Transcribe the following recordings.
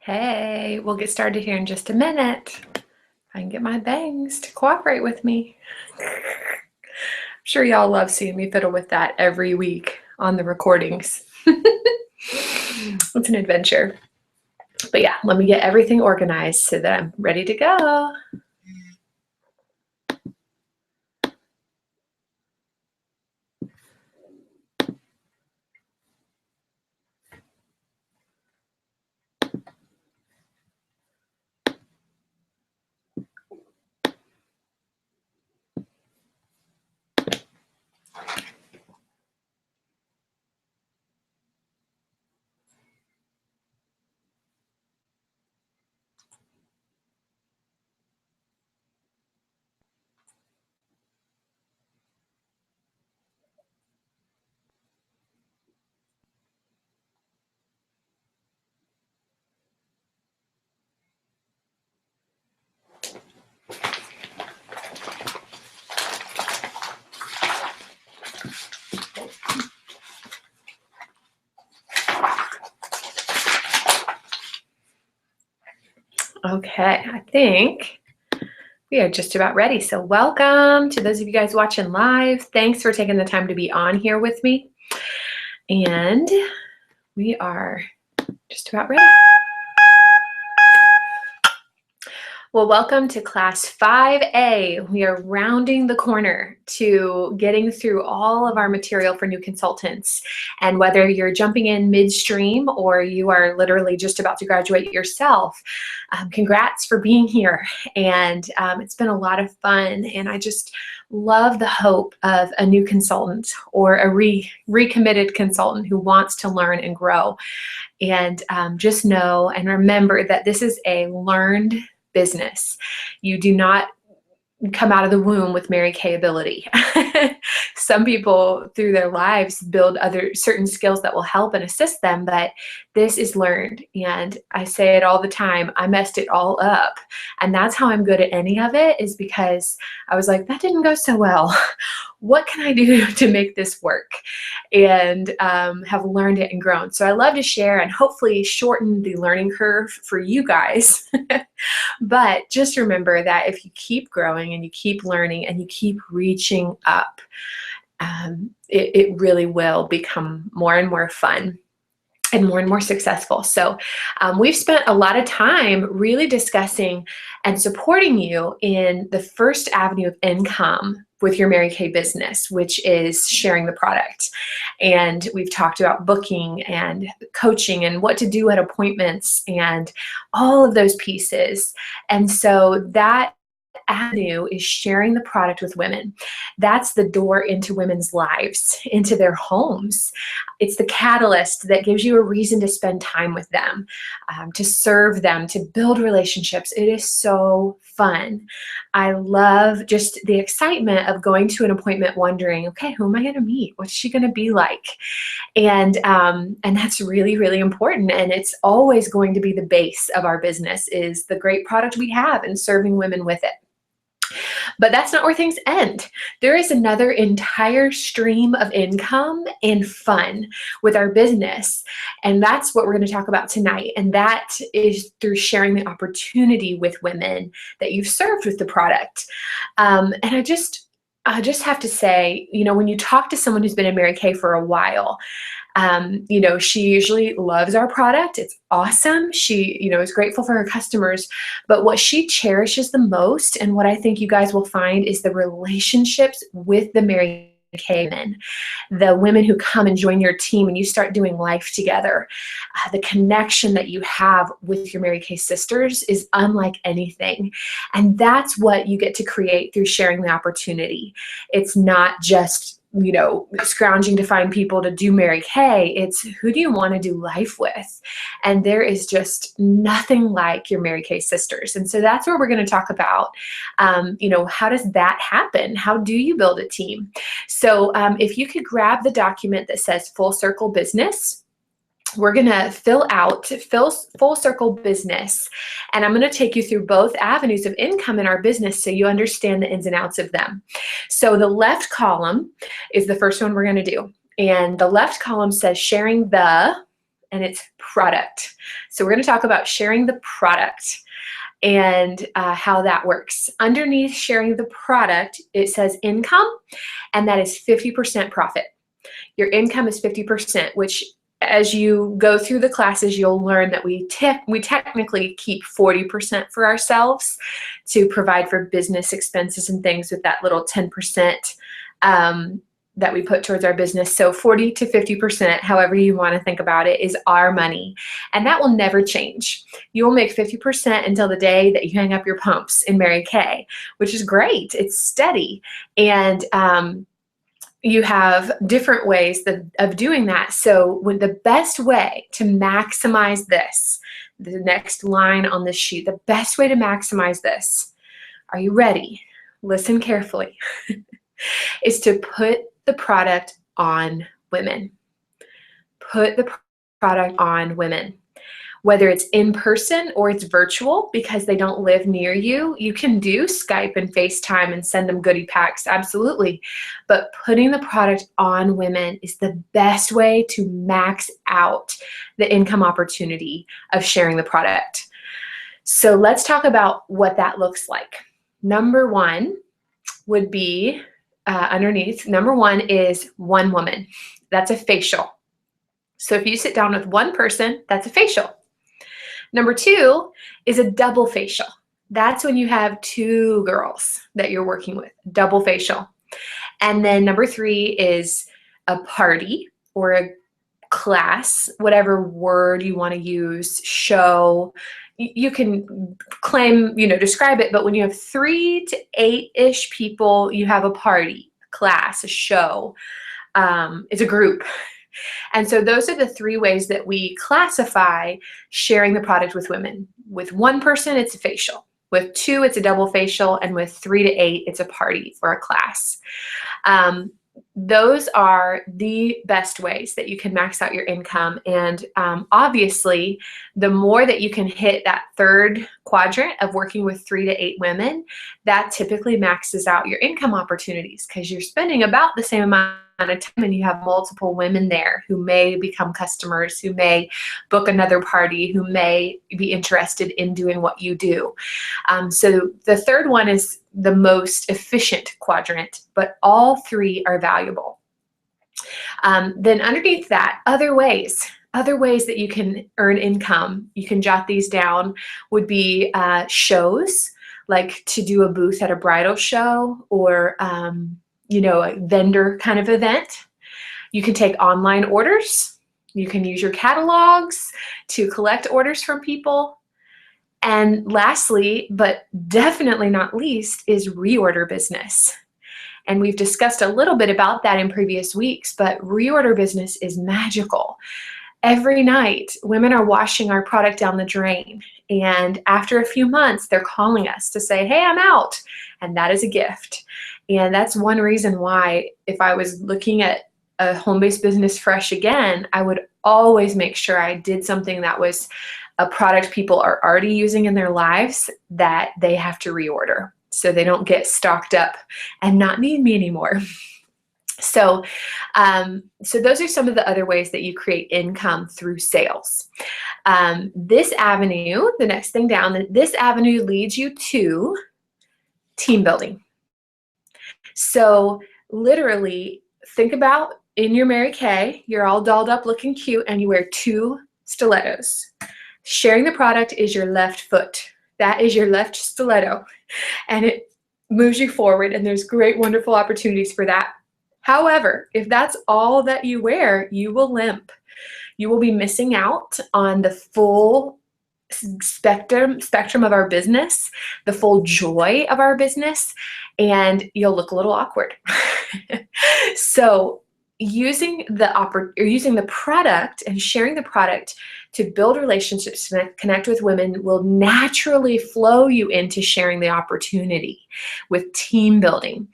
Hey, we'll get started here in just a minute. If I can get my bangs to cooperate with me. I'm sure y'all love seeing me fiddle with that every week on the recordings. It's an adventure. But yeah, let me get everything organized so that I'm ready to go. Okay, I think we are just about ready. So welcome to those of you guys watching live. Thanks for taking the time to be on here with me. And we are just about ready. Well, welcome to class 5A. We are rounding the corner to getting through all of our material for new consultants. And whether you're jumping in midstream or you are literally just about to graduate yourself, congrats for being here. And it's been a lot of fun. And I just love the hope of a new consultant or a recommitted consultant who wants to learn and grow. And just know and remember that this is a learned business. You do not come out of the womb with Mary Kay ability. Some people through their lives build other certain skills that will help and assist them, but this is learned. And I say it all the time, I messed it all up. And that's how I'm good at any of it, is because I was like, that didn't go so well. What can I do to make this work? And have learned it and grown. So I love to share and hopefully shorten the learning curve for you guys. But just remember that if you keep growing and you keep learning and you keep reaching up, it really will become more and more fun and more successful. So we've spent a lot of time really discussing and supporting you in the first avenue of income with your Mary Kay business, which is sharing the product. And we've talked about booking and coaching and what to do at appointments and all of those pieces. And so that avenue is sharing the product with women. That's the door into women's lives, into their homes. It's the catalyst that gives you a reason to spend time with them, to serve them, to build relationships. It is so fun. I love just the excitement of going to an appointment wondering, okay, who am I going to meet? What's she going to be like? And that's really important. And it's always going to be the base of our business, is the great product we have and serving women with it. But that's not where things end. There is another entire stream of income and fun with our business. And that's what we're going to talk about tonight. And that is through sharing the opportunity with women that you've served with the product. And I just have to say, when you talk to someone who's been in Mary Kay for a while, she usually loves our product. It's awesome. She, is grateful for her customers. But what she cherishes the most, and what I think you guys will find, is the relationships with the Mary Kay women, the women who come and join your team and you start doing life together. The connection that you have with your Mary Kay sisters is unlike anything. And that's what you get to create through sharing the opportunity. It's not just scrounging to find people to do Mary Kay. It's who do you want to do life with? And there is just nothing like your Mary Kay sisters. And so that's where we're going to talk about, how does that happen? How do you build a team? So if you could grab the document that says Full Circle Business, we're going to fill out Full Circle Business, and I'm going to take you through both avenues of income in our business so you understand the ins and outs of them. So the left column is the first one we're going to do, and the left column says sharing the, and it's product. So we're going to talk about sharing the product and how that works. Underneath sharing the product, it says income, and that is 50% profit. Your income is 50%, which as you go through the classes, you'll learn that we technically keep 40% for ourselves to provide for business expenses and things, with that little 10% that we put towards our business. So 40 to 50%, however you want to think about it, is our money. And that will never change. You will make 50% until the day that you hang up your pumps in Mary Kay, which is great. It's steady. And you have different ways of doing that. So the best way to maximize this, the next line on this sheet, the best way to maximize this, are you ready? Listen carefully, is to put the product on women. Put the product on women. Whether it's in person or it's virtual because they don't live near you, you can do Skype and FaceTime and send them goodie packs, absolutely. But putting the product on women is the best way to max out the income opportunity of sharing the product. So let's talk about what that looks like. Number one would be underneath. Number one is one woman. That's a facial. So if you sit down with one person, that's a facial. Number two is a double facial. That's when you have two girls that you're working with, double facial. And then number three is a party or a class, whatever word you want to use, show. You can claim, describe it, but when you have 3 to 8-ish people, you have a party, a class, a show. It's a group. And so those are the 3 ways that we classify sharing the product with women. With one person, it's a facial. With 2, it's a double facial. And with 3 to 8, it's a party or a class. Those are the best ways that you can max out your income. And obviously, the more that you can hit that third quadrant of working with 3 to 8 women, that typically maxes out your income opportunities because you're spending about the same amount of time and you have multiple women there who may become customers, who may book another party, who may be interested in doing what you do. So the third one is the most efficient quadrant, but all 3 are valuable. Then underneath that, other ways that you can earn income, you can jot these down, would be shows, like to do a booth at a bridal show or a vendor kind of event. You can take online orders. You can use your catalogs to collect orders from people. And lastly, but definitely not least, is reorder business. And we've discussed a little bit about that in previous weeks, but reorder business is magical. Every night, women are washing our product down the drain. And after a few months, they're calling us to say, hey, I'm out. And that is a gift. And that's one reason why, if I was looking at a home-based business fresh again, I would always make sure I did something that was a product people are already using in their lives that they have to reorder so they don't get stocked up and not need me anymore. So those are some of the other ways that you create income through sales. This avenue, the next thing down, this avenue leads you to team building. So literally think about in your Mary Kay, you're all dolled up looking cute and you wear 2 stilettos. Sharing the product is your left foot. That is your left stiletto. And it moves you forward, and there's great, wonderful opportunities for that. However, if that's all that you wear, you will limp. You will be missing out on the full spectrum of our business, the full joy of our business, and you'll look a little awkward. So using the product and sharing the product to build relationships, to connect with women, will naturally flow you into sharing the opportunity. with team building.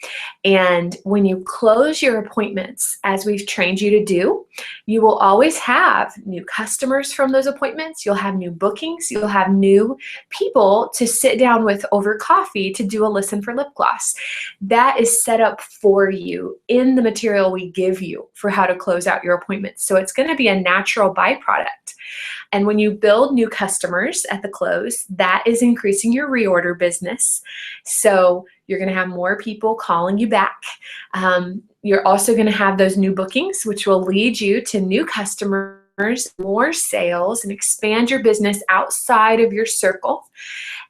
And when you close your appointments, as we've trained you to do, you will always have new customers from those appointments. You'll have new bookings. You'll have new people to sit down with over coffee to do a listen for lip gloss. That is set up for you in the material we give you for how to close out your appointments. So it's going to be a natural byproduct. And when you build new customers at the close, that is increasing your reorder business. So you're going to have more people calling you back. You're also going to have those new bookings, which will lead you to new customers, more sales, and expand your business outside of your circle.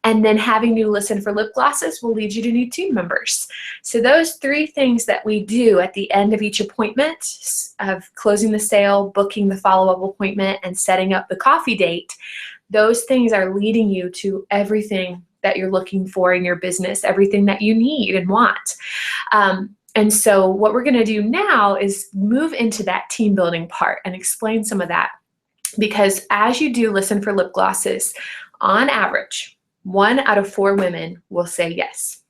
And then having new listen for lip glosses will lead you to new team members. So those three things that we do at the end of each appointment, of closing the sale, booking the follow-up appointment, and setting up the coffee date, those things are leading you to everything that you're looking for in your business, everything that you need and want. And so what we're going to do now is move into that team building part and explain some of that. Because as you do listen for lip glosses, on average, 1 out of 4 women will say yes.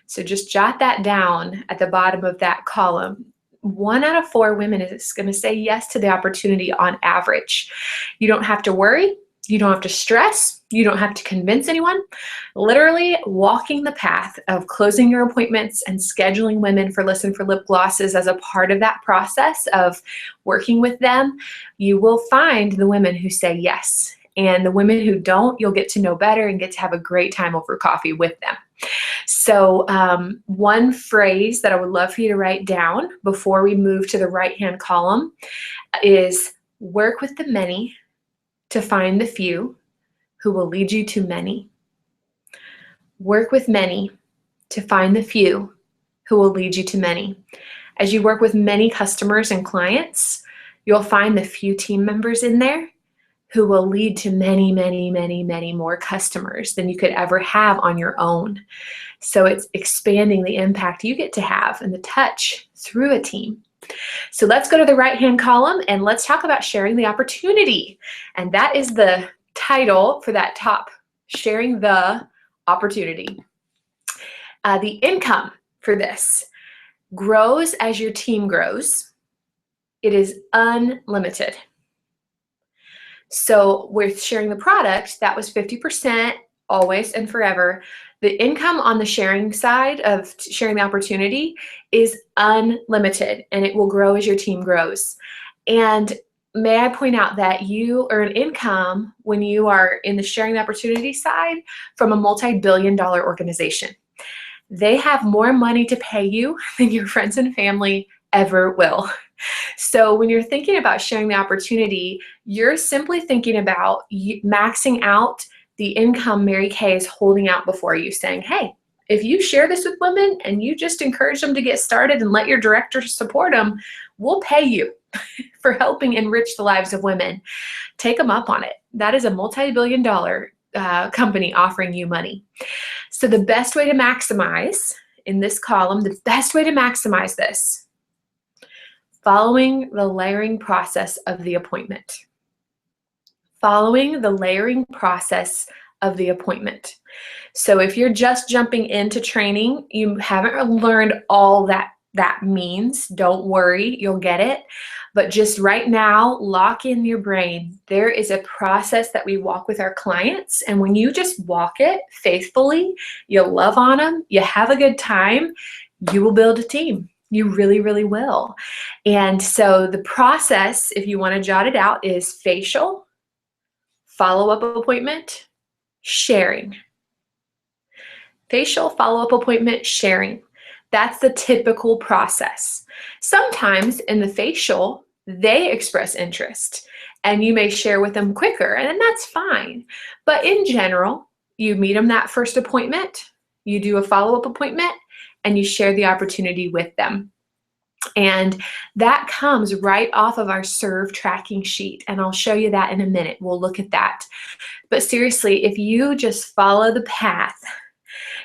So just jot that down at the bottom of that column. 1 out of 4 women is going to say yes to the opportunity on average. You don't have to worry. You don't have to stress. You don't have to convince anyone. Literally walking the path of closing your appointments and scheduling women for listen for lip glosses as a part of that process of working with them, you will find the women who say yes. And the women who don't, you'll get to know better and get to have a great time over coffee with them. So one phrase that I would love for you to write down before we move to the right-hand column is work with the many to find the few who will lead you to many. Work with many to find the few who will lead you to many. As you work with many customers and clients, you'll find the few team members in there who will lead to many, many, many, many more customers than you could ever have on your own. So it's expanding the impact you get to have and the touch through a team. So let's go to the right-hand column and let's talk about sharing the opportunity. And that is the title for that top, sharing the opportunity. The income for this grows as your team grows. It is unlimited. So with sharing the product, that was 50% always and forever. The income on the sharing side of sharing the opportunity is unlimited, and it will grow as your team grows. And may I point out that you earn income when you are in the sharing the opportunity side from a multi-billion-dollar organization. They have more money to pay you than your friends and family ever will. So when you're thinking about sharing the opportunity, you're simply thinking about maxing out the income Mary Kay is holding out before you, saying, hey, if you share this with women and you just encourage them to get started and let your directors support them, we'll pay you for helping enrich the lives of women. Take them up on it. That is a multi-billion-dollar company offering you money. So the best way to maximize in this column, the best way to maximize this, following the layering process of the appointment. Following the layering process of the appointment. So if you're just jumping into training, you haven't learned all that means, don't worry, you'll get it. But just right now, lock in your brain. There is a process that we walk with our clients, and when you just walk it faithfully, you love on them, you have a good time, you will build a team. You really, really will. And so the process, if you want to jot it out, is facial, follow-up appointment, sharing. Facial, follow-up appointment, sharing. That's the typical process. Sometimes in the facial, they express interest and you may share with them quicker, and that's fine. But in general, you meet them that first appointment, you do a follow-up appointment, and you share the opportunity with them. And that comes right off of our serve tracking sheet. And I'll show you that in a minute. We'll look at that. But seriously, if you just follow the path,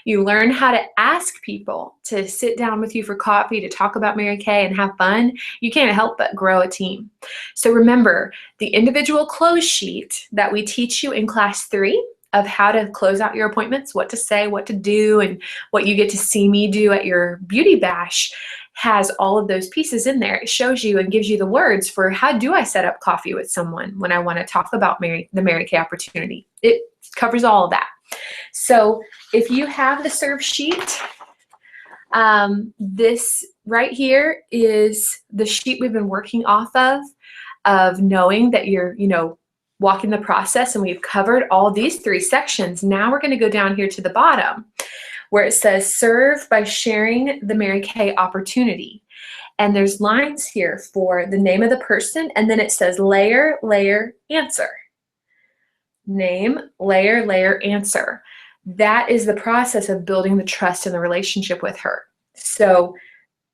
you learn how to ask people to sit down with you for coffee, to talk about Mary Kay and have fun, you can't help but grow a team. So remember, the individual close sheet that we teach you in class 3 of how to close out your appointments, what to say, what to do, and what you get to see me do at your beauty bash has all of those pieces in there. It shows you and gives you the words for how do I set up coffee with someone when I want to talk about the Mary Kay opportunity. It covers all of that. So if you have the serve sheet, this right here is the sheet we've been working off of knowing that you're, walking the process, and we've covered all these 3 sections. Now we're going to go down here to the bottom where it says serve by sharing the Mary Kay opportunity. And there's lines here for the name of the person, and then it says layer, layer, answer. Name, layer, layer, answer. That is the process of building the trust in the relationship with her. So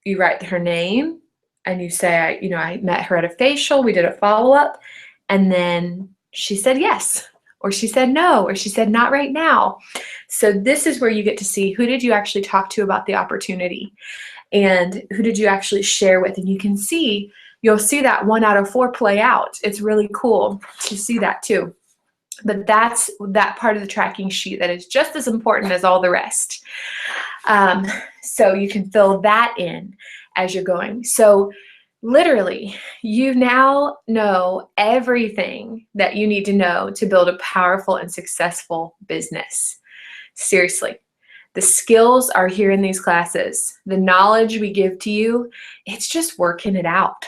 you write her name and you say, I met her at a facial, we did a follow-up, and then she said yes, or she said no, or she said not right now. So this is where you get to see who did you actually talk to about the opportunity and who did you actually share with. And you'll see that 1 out of 4 play out. It's really cool to see that too. But that's that part of the tracking sheet that is just as important as all the rest. So you can fill that in as you're going. So literally, you now know everything that you need to know to build a powerful and successful business. Seriously, the skills are here in these classes. The knowledge we give to you, it's just working it out.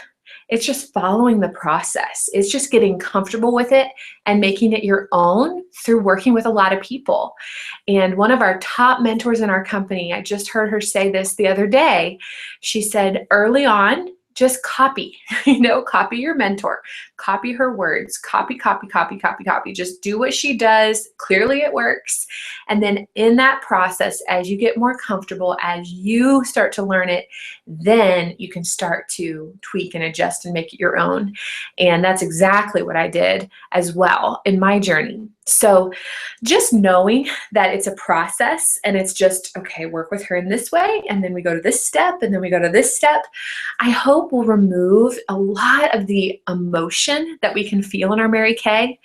It's just following the process. It's just getting comfortable with it and making it your own through working with a lot of people. And one of our top mentors in our company, I just heard her say this the other day. She said, early on, just copy, copy your mentor, copy her words, copy, copy, copy, copy, copy. Just do what she does. Clearly it works. And then in that process, as you get more comfortable, as you start to learn it, then you can start to tweak and adjust and make it your own. And that's exactly what I did as well in my journey. So just knowing that it's a process and it's just, okay, work with her in this way, and then we go to this step, and then we go to this step, I hope will remove a lot of the emotion that we can feel in our Mary Kay,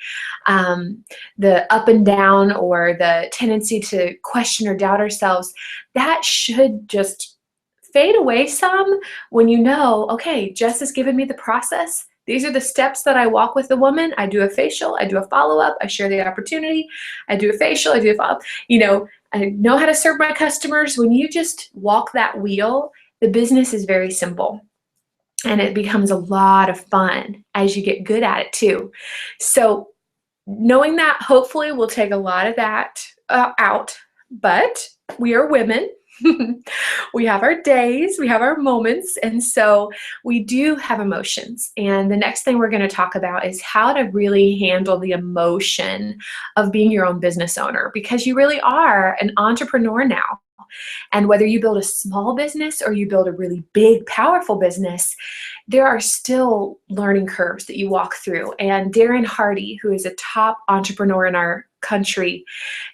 the up and down or the tendency to question or doubt ourselves. That should just fade away some when you know, okay, Jess has given me the process. These are the steps that I walk with the woman. I do a facial, I do a follow-up, I share the opportunity, I do a facial, I do a follow-up. I know how to serve my customers. When you just walk that wheel, the business is very simple. And it becomes a lot of fun as you get good at it too. So knowing that hopefully will take a lot of that out, but we are women. We have our days, we have our moments, and so we do have emotions. And the next thing we're going to talk about is how to really handle the emotion of being your own business owner, because you really are an entrepreneur now. And whether you build a small business or you build a really big, powerful business, there are still learning curves that you walk through. And Darren Hardy, who is a top entrepreneur in our country,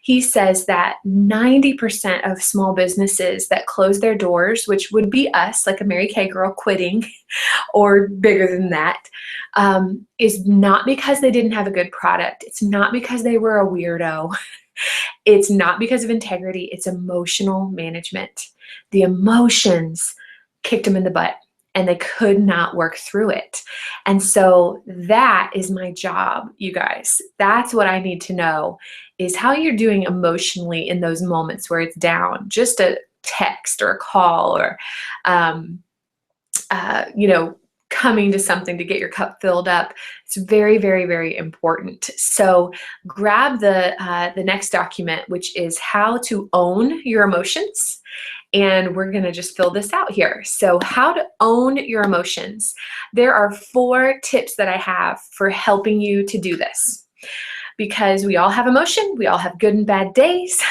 he says that 90% of small businesses that close their doors, which would be us, like a Mary Kay girl quitting or bigger than that, is not because they didn't have a good product. It's not because they were a weirdo. It's not because of integrity. It's emotional management. The emotions kicked them in the butt, and they could not work through it. And so that is my job, you guys. That's what I need to know, is how you're doing emotionally in those moments where it's down. Just a text or a call or, coming to something to get your cup filled up. It's very, very, very important. So grab the next document, which is how to own your emotions. And we're going to just fill this out here. So how to own your emotions. There are 4 tips that I have for helping you to do this, because we all have emotion. We all have good and bad days,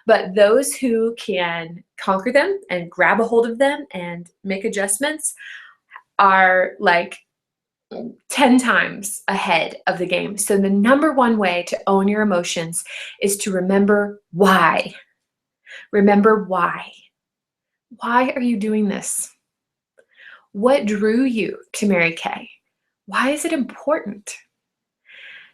but those who can conquer them and grab a hold of them and make adjustments are like 10 times ahead of the game. So the number one way to own your emotions is to remember why. Remember why. Why are you doing this? What drew you to Mary Kay? Why is it important?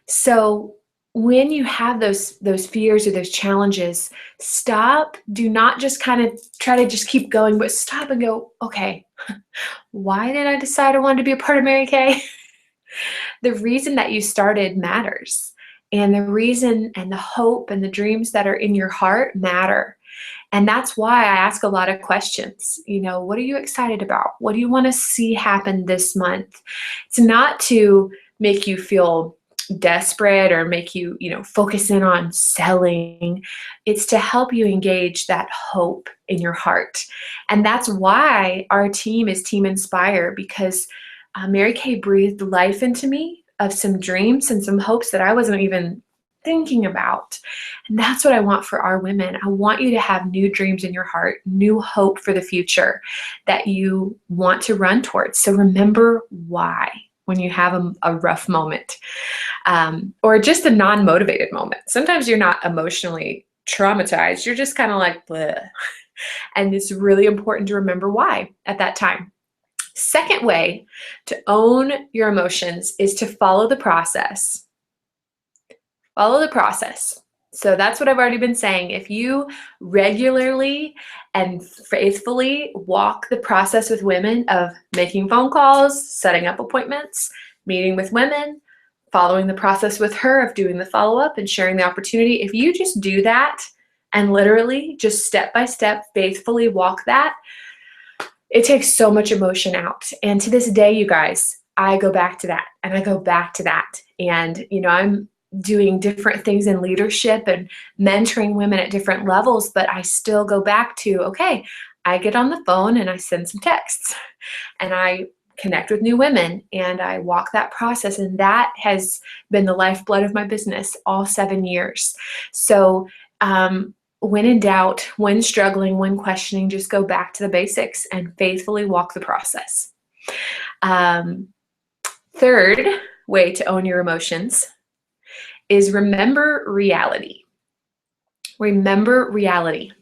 So when you have those fears or those challenges, stop. Do not just kind of try to just keep going, but stop and go, okay, why did I decide I wanted to be a part of Mary Kay? The reason that you started matters. And the reason and the hope and the dreams that are in your heart matter. And that's why I ask a lot of questions. What are you excited about? What do you want to see happen this month? It's not to make you feel desperate or make you, focus in on selling. It's to help you engage that hope in your heart. And that's why our team is Team Inspire, because Mary Kay breathed life into me of some dreams and some hopes that I wasn't even thinking about. And that's what I want for our women. I want you to have new dreams in your heart, new hope for the future that you want to run towards. So remember why when you have a rough moment, or just a non-motivated moment. Sometimes you're not emotionally traumatized. You're just kind of like, bleh. And it's really important to remember why at that time. Second way to own your emotions is to follow the process. Follow the process. So that's what I've already been saying. If you regularly and faithfully walk the process with women of making phone calls, setting up appointments, meeting with women, following the process with her of doing the follow-up and sharing the opportunity, if you just do that and literally just step by step faithfully walk that, it takes so much emotion out. And to this day, you guys, I go back to that and I go back to that. And, I'm doing different things in leadership and mentoring women at different levels, but I still go back to, okay, I get on the phone and I send some texts and I connect with new women and I walk that process. And that has been the lifeblood of my business all 7 years. So, when in doubt, when struggling, when questioning, just go back to the basics and faithfully walk the process. Third way to own your emotions is remember reality. Remember reality.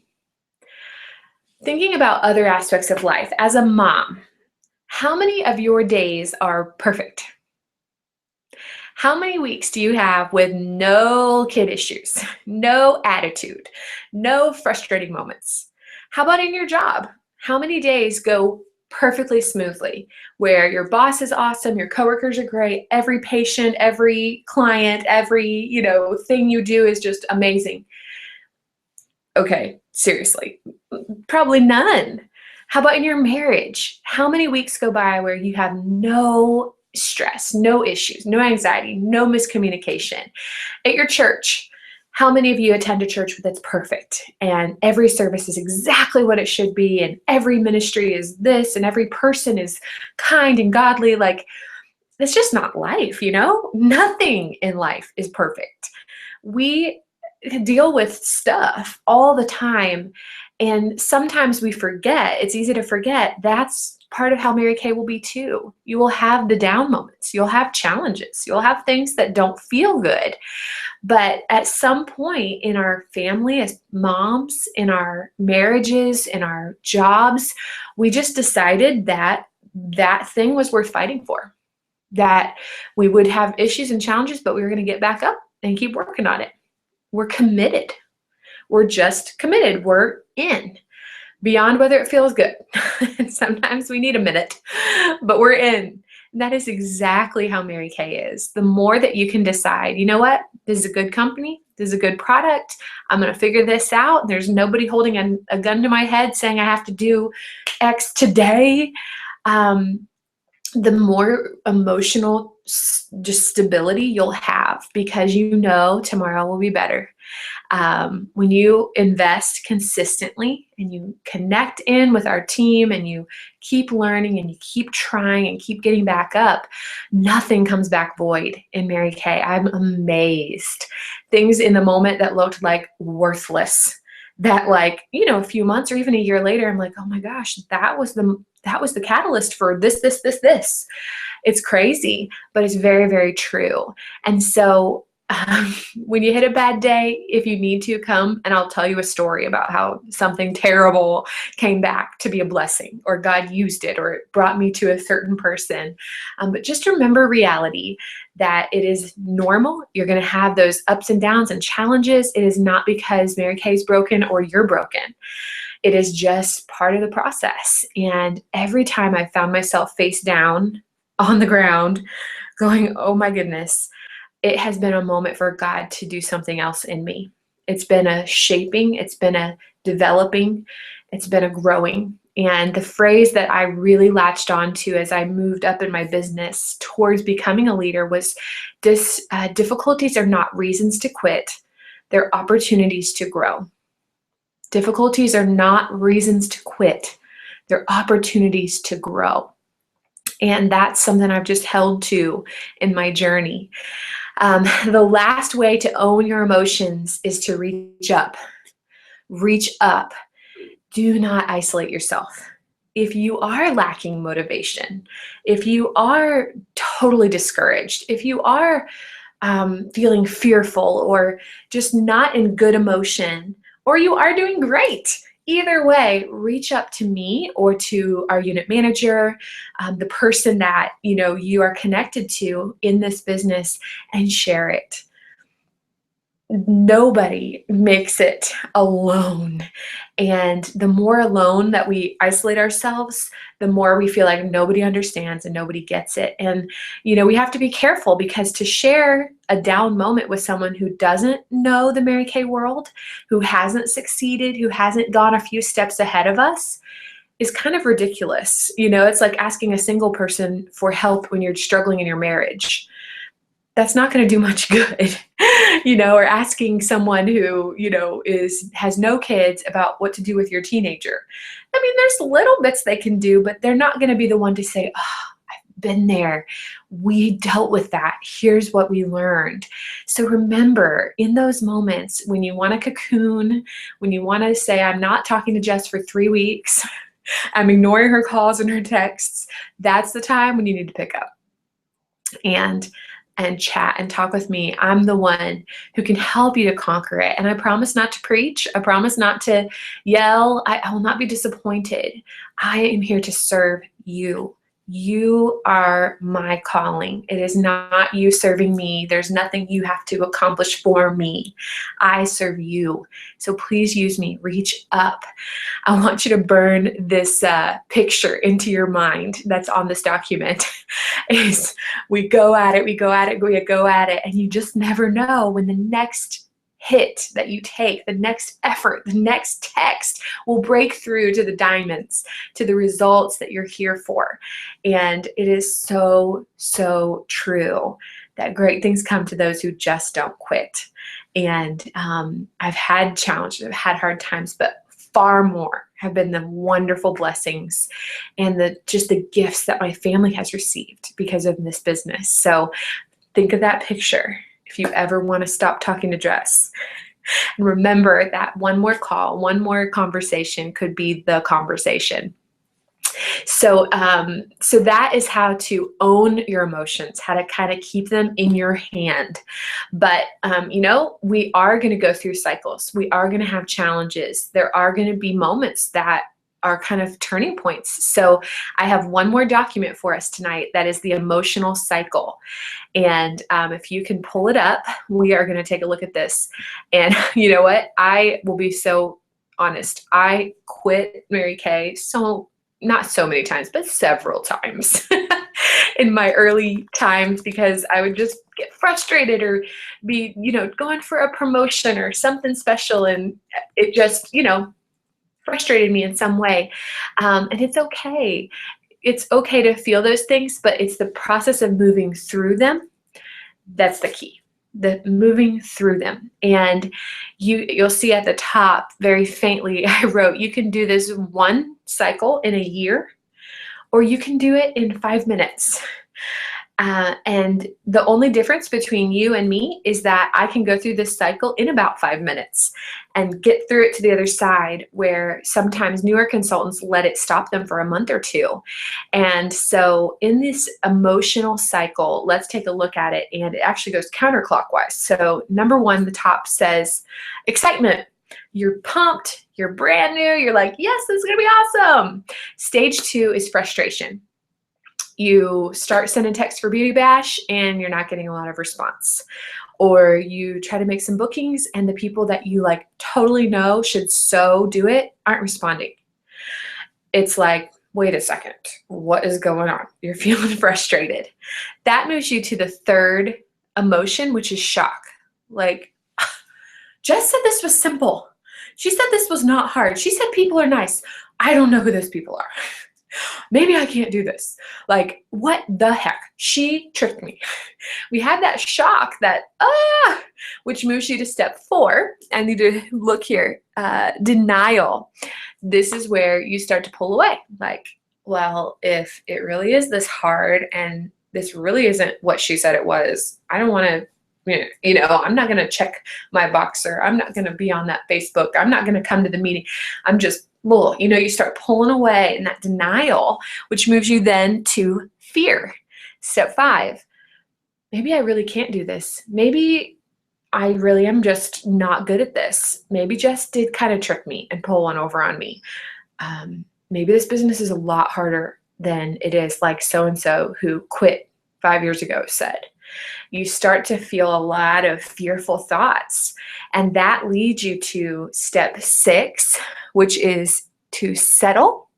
Thinking about other aspects of life, as a mom, how many of your days are perfect? How many weeks do you have with no kid issues, no attitude, no frustrating moments? How about in your job? How many days go perfectly smoothly, where your boss is awesome, your coworkers are great, every patient, every client, every, thing you do is just amazing? Okay, seriously, probably none. How about in your marriage? How many weeks go by where you have no stress, no issues, no anxiety, no miscommunication? At your church, how many of you attend a church that's perfect and every service is exactly what it should be and every ministry is this and every person is kind and godly? Like, it's just not life, Nothing in life is perfect. We deal with stuff all the time, and sometimes we forget. It's easy to forget. That's part of how Mary Kay will be too. You will have the down moments. You'll have challenges. You'll have things that don't feel good. But at some point in our family, as moms, in our marriages, in our jobs, we just decided that that thing was worth fighting for. That we would have issues and challenges, but we were going to get back up and keep working on it. We're committed. We're just committed. We're in. Beyond whether it feels good. Sometimes we need a minute, but we're in. And that is exactly how Mary Kay is. The more that you can decide, you know what? This is a good company. This is a good product. I'm going to figure this out. There's nobody holding a gun to my head saying I have to do X today. The more emotional just stability you'll have, because tomorrow will be better. When you invest consistently and you connect in with our team and you keep learning and you keep trying and keep getting back up, nothing comes back void in Mary Kay. I'm amazed. Things in the moment that looked like worthless, that a few months or even a year later, I'm like, oh my gosh, that was the catalyst for this. It's crazy, but it's very, very true. And so when you hit a bad day, if you need to, come and I'll tell you a story about how something terrible came back to be a blessing, or God used it, or it brought me to a certain person. But just remember reality, that it is normal. You're going to have those ups and downs and challenges. It is not because Mary Kay's broken or you're broken. It is just part of the process. And every time I found myself face down on the ground going, oh my goodness, it has been a moment for God to do something else in me. It's been a shaping, it's been a developing, it's been a growing. And the phrase that I really latched onto as I moved up in my business towards becoming a leader was difficulties are not reasons to quit, they're opportunities to grow. Difficulties are not reasons to quit, they're opportunities to grow. And that's something I've just held to in my journey. The last way to own your emotions is to reach up. Reach up. Do not isolate yourself. If you are lacking motivation, if you are totally discouraged, if you are feeling fearful or just not in good emotion, or you are doing great, either way, reach up to me or to our unit manager, the person that you are connected to in this business, and share it. Nobody makes it alone. And the more alone that we isolate ourselves, the more we feel like nobody understands and nobody gets it. And, we have to be careful, because to share a down moment with someone who doesn't know the Mary Kay world, who hasn't succeeded, who hasn't gone a few steps ahead of us, is kind of ridiculous. It's like asking a single person for help when you're struggling in your marriage. That's not going to do much good, or asking someone who, has no kids about what to do with your teenager. I mean, there's little bits they can do, but they're not going to be the one to say, oh, I've been there. We dealt with that. Here's what we learned. So remember, in those moments when you want to cocoon, when you want to say, I'm not talking to Jess for 3 weeks, I'm ignoring her calls and her texts, that's the time when you need to pick up and chat and talk with me. I'm the one who can help you to conquer it. And I promise not to preach. I promise not to yell. I will not be disappointed. I am here to serve you. You are my calling. It is not you serving me. There's nothing you have to accomplish for me. I serve you. So please use me. Reach up. I want you to burn this picture into your mind that's on this document. Is we go at it, and you just never know when the next hit that you take, the next effort, the next text will break through to the diamonds, to the results that you're here for. And it is so, so true that great things come to those who just don't quit. And I've had challenges, I've had hard times, but far more have been the wonderful blessings and the gifts that my family has received because of this business. So think of that picture if you ever want to stop talking to Jess. And remember that one more call, one more conversation could be the conversation. So that is how to own your emotions, how to kind of keep them in your hand. But, we are going to go through cycles. We are going to have challenges. There are going to be moments that are kind of turning points. So I have one more document for us tonight that is the emotional cycle. And if you can pull it up, we are going to take a look at this. And you know what? I will be so honest. I quit Mary Kay not so many times, but several times in my early times, because I would just get frustrated or be, going for a promotion or something special. And it just, frustrated me in some way. And it's okay. It's okay to feel those things, but it's the process of moving through them. That's the key. The moving through them. And you'll see at the top very faintly, I wrote, you can do this one cycle in a year, or you can do it in 5 minutes. And the only difference between you and me is that I can go through this cycle in about 5 minutes and get through it to the other side, where sometimes newer consultants let it stop them for a month or two. And so in this emotional cycle, let's take a look at it, and it actually goes counterclockwise. So number one, the top says excitement. You're pumped, you're brand new, you're like, yes, this is gonna be awesome. Stage two is frustration. You start sending texts for Beauty Bash and you're not getting a lot of response. Or you try to make some bookings and the people that you like totally know should so do it aren't responding. It's like, wait a second, what is going on? You're feeling frustrated. That moves you to the third emotion, which is shock. Like, Jess said this was simple. She said this was not hard. She said people are nice. I don't know who those people are. Maybe I can't do this. Like, what the heck? She tricked me. We had that shock, that, which moves you to step 4. I need to look here. Denial. This is where you start to pull away. Like, well, if it really is this hard and this really isn't what she said it was, I don't want to, I'm not going to check my Boxer. I'm not going to be on that Facebook. I'm not going to come to the meeting. I'm just, you start pulling away, and that denial, which moves you then to fear. Step 5, maybe I really can't do this. Maybe I really am just not good at this. Maybe Jess did kind of trick me and pull one over on me. Maybe this business is a lot harder than it is, like so-and-so who quit 5 years ago said. You start to feel a lot of fearful thoughts, and that leads you to step 6, which is to settle.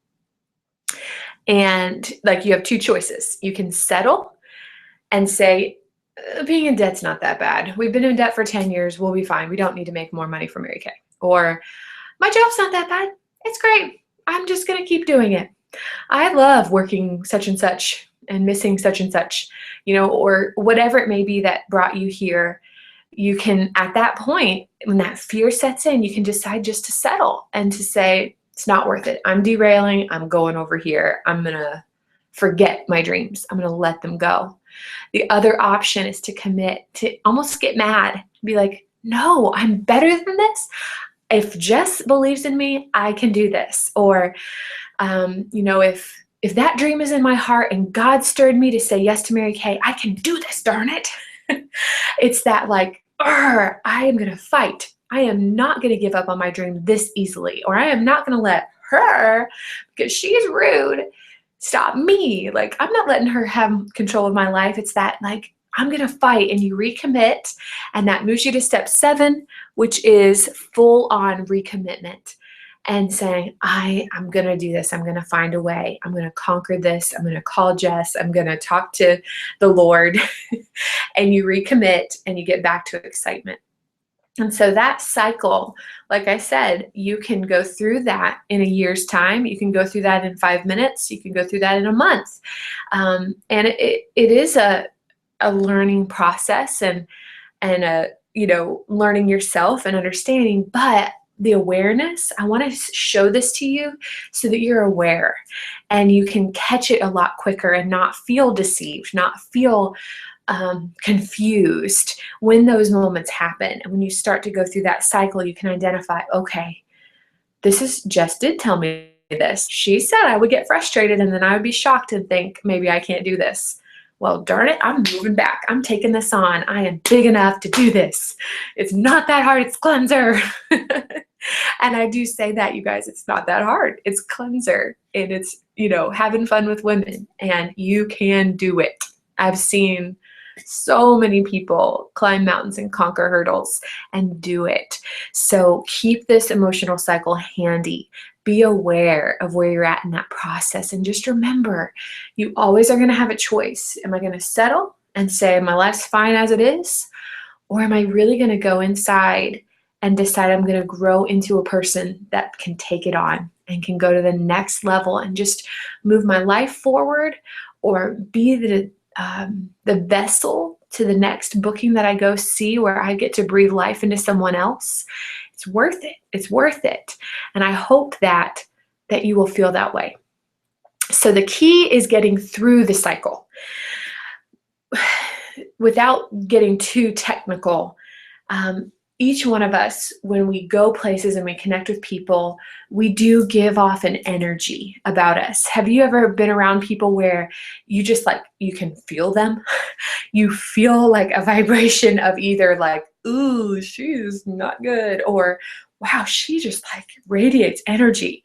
And like, you have 2 choices. You can settle and say, being in debt's not that bad. We've been in debt for 10 years. We'll be fine. We don't need to make more money for Mary Kay. Or, my job's not that bad. It's great. I'm just going to keep doing it. I love working such and such and missing such and such, or whatever it may be that brought you here. You can, at that point, when that fear sets in, you can decide just to settle and to say, it's not worth it. I'm derailing. I'm going over here. I'm going to forget my dreams. I'm going to let them go. The other option is to commit, to almost get mad, be like, no, I'm better than this. If Jess believes in me, I can do this. Or, if that dream is in my heart and God stirred me to say yes to Mary Kay, I can do this, darn it. It's that like, I am going to fight. I am not going to give up on my dream this easily, or I am not going to let her, because she is rude, stop me. Like, I'm not letting her have control of my life. It's that like, I'm going to fight, and you recommit, and that moves you to step 7, which is full on recommitment. And saying, I'm going to do this. I'm going to find a way. I'm going to conquer this. I'm going to call Jess. I'm going to talk to the Lord. And you recommit and you get back to excitement. And so that cycle, like I said, you can go through that in a year's time. You can go through that in 5 minutes. You can go through that in a month. And it is a learning process and learning yourself and understanding. But the awareness, I want to show this to you so that you're aware and you can catch it a lot quicker and not feel deceived, not feel confused when those moments happen. And when you start to go through that cycle, you can identify, okay, Jess did tell me this. She said I would get frustrated and then I would be shocked and think, maybe I can't do this. Well, darn it, I'm moving back. I'm taking this on. I am big enough to do this. It's not that hard. It's cleanser. And I do say that, you guys, it's not that hard. It's cleanser, and it's, having fun with women, and you can do it. I've seen so many people climb mountains and conquer hurdles and do it. So keep this emotional cycle handy. Be aware of where you're at in that process. And just remember, you always are going to have a choice. Am I going to settle and say, my life's fine as it is? Or am I really going to go inside and decide I'm going to grow into a person that can take it on and can go to the next level and just move my life forward, or be the vessel to the next booking that I go see, where I get to breathe life into someone else? It's worth it. It's worth it. And I hope that you will feel that way. So the key is getting through the cycle. without getting too technical, um, each one of us, when we go places and we connect with people, we do give off an energy about us. Have you ever been around people where you just like, you can feel them? You feel like a vibration of either like, ooh, she's not good, or wow, she just like radiates energy,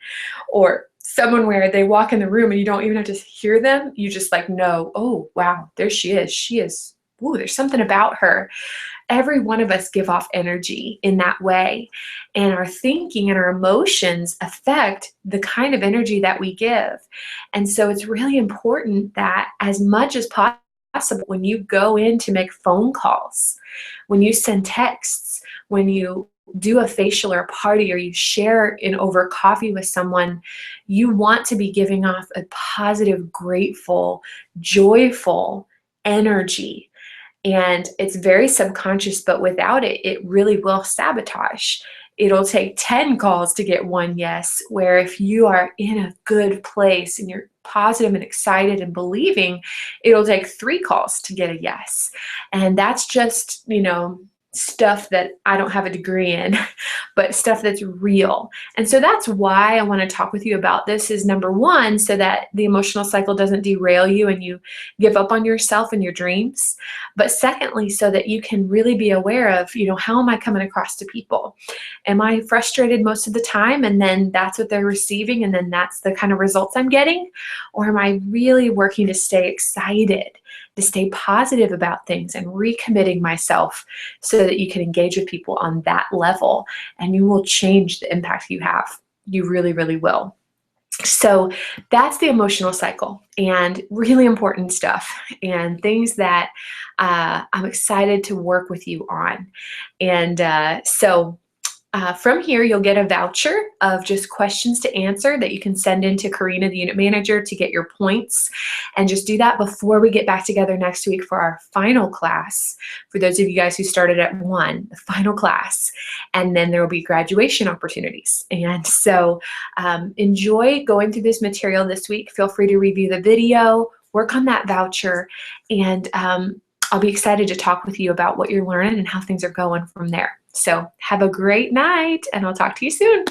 or someone where they walk in the room and you don't even have to hear them. You just like know, oh, wow, there she is. She is, ooh, there's something about her. Every one of us give off energy in that way. And our thinking and our emotions affect the kind of energy that we give. And so it's really important that as much as possible, when you go in to make phone calls, when you send texts, when you do a facial or a party, or you share in over coffee with someone, you want to be giving off a positive, grateful, joyful energy. And it's very subconscious, but without it, it really will sabotage. It'll take 10 calls to get one yes, where if you are in a good place and you're positive and excited and believing, it'll take 3 calls to get a yes. And that's just, stuff that I don't have a degree in, but stuff that's real. And so that's why I want to talk with you about this, is number one, so that the emotional cycle doesn't derail you and you give up on yourself and your dreams. But secondly, so that you can really be aware of, how am I coming across to people? Am I frustrated most of the time and then that's what they're receiving and then that's the kind of results I'm getting? Or am I really working to stay excited, to stay positive about things and recommitting myself so that you can engage with people on that level, and you will change the impact you have. You really, really will. So that's the emotional cycle, and really important stuff, and things that I'm excited to work with you on. And from here, you'll get a voucher of just questions to answer that you can send in to Karina, the unit manager, to get your points. And just do that before we get back together next week for our final class. For those of you guys who started at 1, the final class. And then there will be graduation opportunities. And so enjoy going through this material this week. Feel free to review the video, work on that voucher, and I'll be excited to talk with you about what you're learning and how things are going from there. So have a great night, and I'll talk to you soon.